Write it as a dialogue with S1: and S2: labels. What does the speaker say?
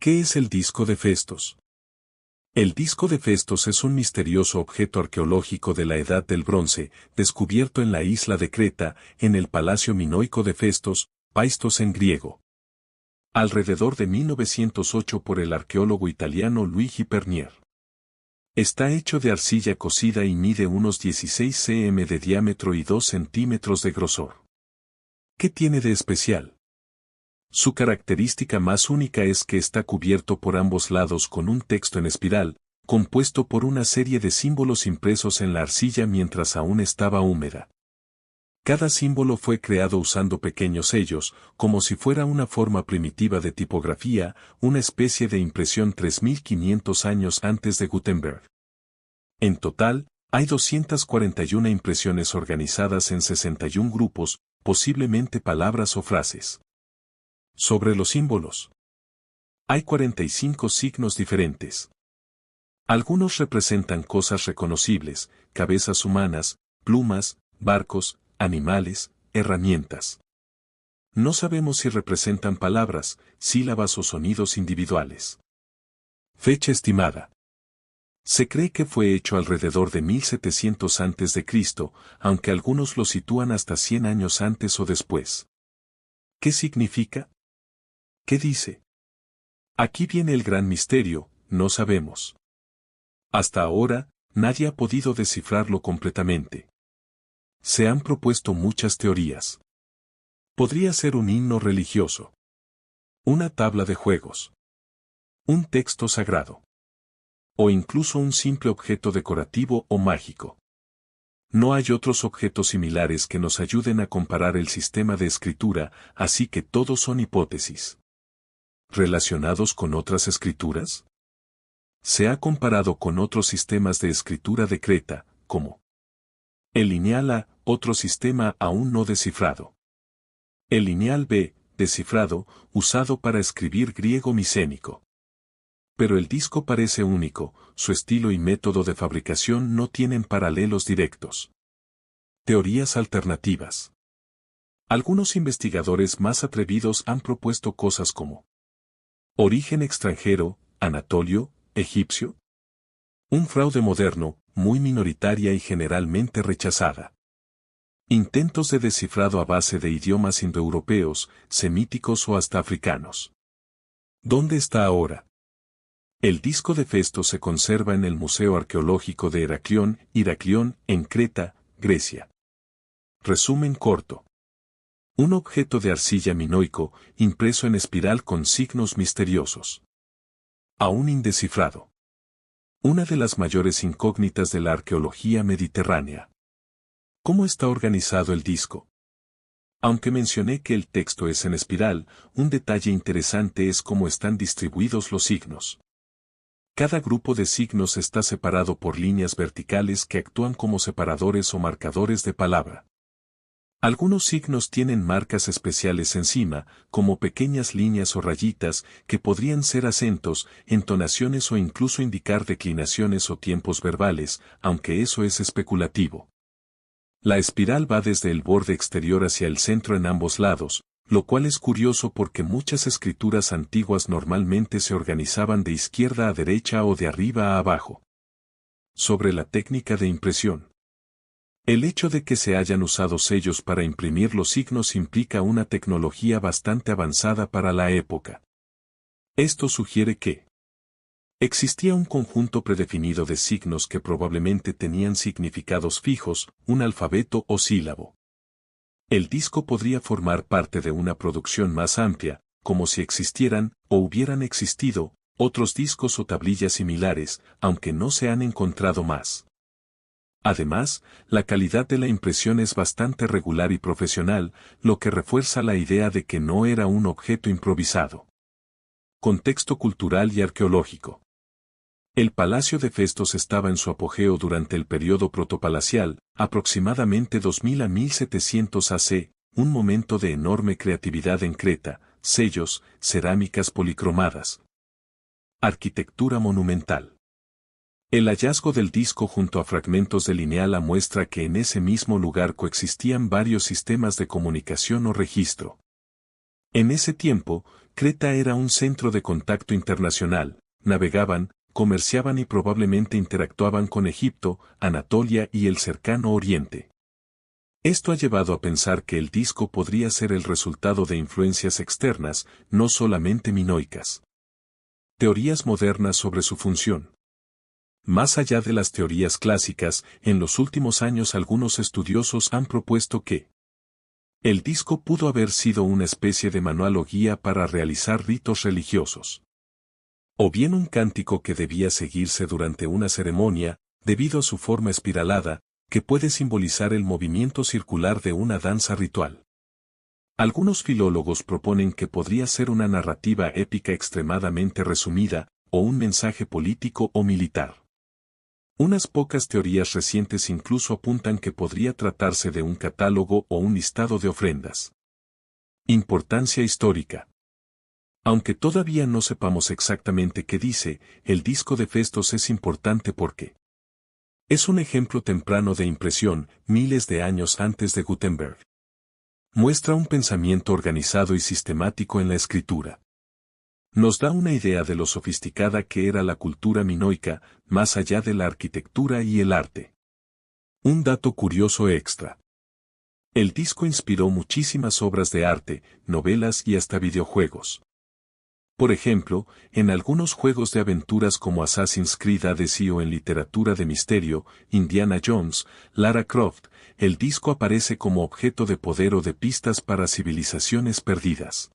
S1: ¿Qué es el disco de Festos? El disco de Festos es un misterioso objeto arqueológico de la Edad del Bronce, descubierto en la isla de Creta, en el Palacio Minoico de Festos, Paistos en griego. Alrededor de 1908 por el arqueólogo italiano Luigi Pernier. Está hecho de arcilla cocida y mide unos 16 cm de diámetro y 2 centímetros de grosor. ¿Qué tiene de especial? Su característica más única es que está cubierto por ambos lados con un texto en espiral, compuesto por una serie de símbolos impresos en la arcilla mientras aún estaba húmeda. Cada símbolo fue creado usando pequeños sellos, como si fuera una forma primitiva de tipografía, una especie de impresión 3500 años antes de Gutenberg. En total, hay 241 impresiones organizadas en 61 grupos, posiblemente palabras o frases. Sobre los símbolos. Hay 45 signos diferentes. Algunos representan cosas reconocibles, cabezas humanas, plumas, barcos, animales, herramientas. No sabemos si representan palabras, sílabas o sonidos individuales. Fecha estimada. Se cree que fue hecho alrededor de 1700 a.C., aunque algunos lo sitúan hasta 100 años antes o después. ¿Qué significa? ¿Qué dice? Aquí viene el gran misterio, no sabemos. Hasta ahora, nadie ha podido descifrarlo completamente. Se han propuesto muchas teorías. Podría ser un himno religioso. Una tabla de juegos. Un texto sagrado. O incluso un simple objeto decorativo o mágico. No hay otros objetos similares que nos ayuden a comparar el sistema de escritura, así que todos son hipótesis. ¿Relacionados con otras escrituras? Se ha comparado con otros sistemas de escritura de Creta, como el lineal A, otro sistema aún no descifrado. El lineal B, descifrado, usado para escribir griego micénico. Pero el disco parece único, su estilo y método de fabricación no tienen paralelos directos. Teorías alternativas. Algunos investigadores más atrevidos han propuesto cosas como origen extranjero, anatolio, egipcio. Un fraude moderno, muy minoritaria y generalmente rechazada. Intentos de descifrado a base de idiomas indoeuropeos, semíticos o hasta africanos. ¿Dónde está ahora? El disco de Festos se conserva en el Museo Arqueológico de Heraclión, en Creta, Grecia. Resumen corto. Un objeto de arcilla minoico, impreso en espiral con signos misteriosos. Aún indescifrado. Una de las mayores incógnitas de la arqueología mediterránea. ¿Cómo está organizado el disco? Aunque mencioné que el texto es en espiral, un detalle interesante es cómo están distribuidos los signos. Cada grupo de signos está separado por líneas verticales que actúan como separadores o marcadores de palabra. Algunos signos tienen marcas especiales encima, como pequeñas líneas o rayitas, que podrían ser acentos, entonaciones o incluso indicar declinaciones o tiempos verbales, aunque eso es especulativo. La espiral va desde el borde exterior hacia el centro en ambos lados, lo cual es curioso porque muchas escrituras antiguas normalmente se organizaban de izquierda a derecha o de arriba a abajo. Sobre la técnica de impresión. El hecho de que se hayan usado sellos para imprimir los signos implica una tecnología bastante avanzada para la época. Esto sugiere que existía un conjunto predefinido de signos que probablemente tenían significados fijos, un alfabeto o sílabo. El disco podría formar parte de una producción más amplia, como si existieran, o hubieran existido, otros discos o tablillas similares, aunque no se han encontrado más. Además, la calidad de la impresión es bastante regular y profesional, lo que refuerza la idea de que no era un objeto improvisado. Contexto cultural y arqueológico. El Palacio de Festos estaba en su apogeo durante el periodo protopalacial, aproximadamente 2000 a 1700 AC, un momento de enorme creatividad en Creta, sellos, cerámicas policromadas. Arquitectura monumental. El hallazgo del disco junto a fragmentos de lineal A muestra que en ese mismo lugar coexistían varios sistemas de comunicación o registro. En ese tiempo, Creta era un centro de contacto internacional, navegaban, comerciaban y probablemente interactuaban con Egipto, Anatolia y el cercano Oriente. Esto ha llevado a pensar que el disco podría ser el resultado de influencias externas, no solamente minoicas. Teorías modernas sobre su función. Más allá de las teorías clásicas, en los últimos años algunos estudiosos han propuesto que el disco pudo haber sido una especie de manual o guía para realizar ritos religiosos. O bien un cántico que debía seguirse durante una ceremonia, debido a su forma espiralada, que puede simbolizar el movimiento circular de una danza ritual. Algunos filólogos proponen que podría ser una narrativa épica extremadamente resumida, o un mensaje político o militar. Unas pocas teorías recientes incluso apuntan que podría tratarse de un catálogo o un listado de ofrendas. Importancia histórica. Aunque todavía no sepamos exactamente qué dice, el disco de Festos es importante porque es un ejemplo temprano de impresión, miles de años antes de Gutenberg. Muestra un pensamiento organizado y sistemático en la escritura. Nos da una idea de lo sofisticada que era la cultura minoica, más allá de la arquitectura y el arte. Un dato curioso extra. El disco inspiró muchísimas obras de arte, novelas y hasta videojuegos. Por ejemplo, en algunos juegos de aventuras como Assassin's Creed Odyssey o en literatura de misterio, Indiana Jones, Lara Croft, el disco aparece como objeto de poder o de pistas para civilizaciones perdidas.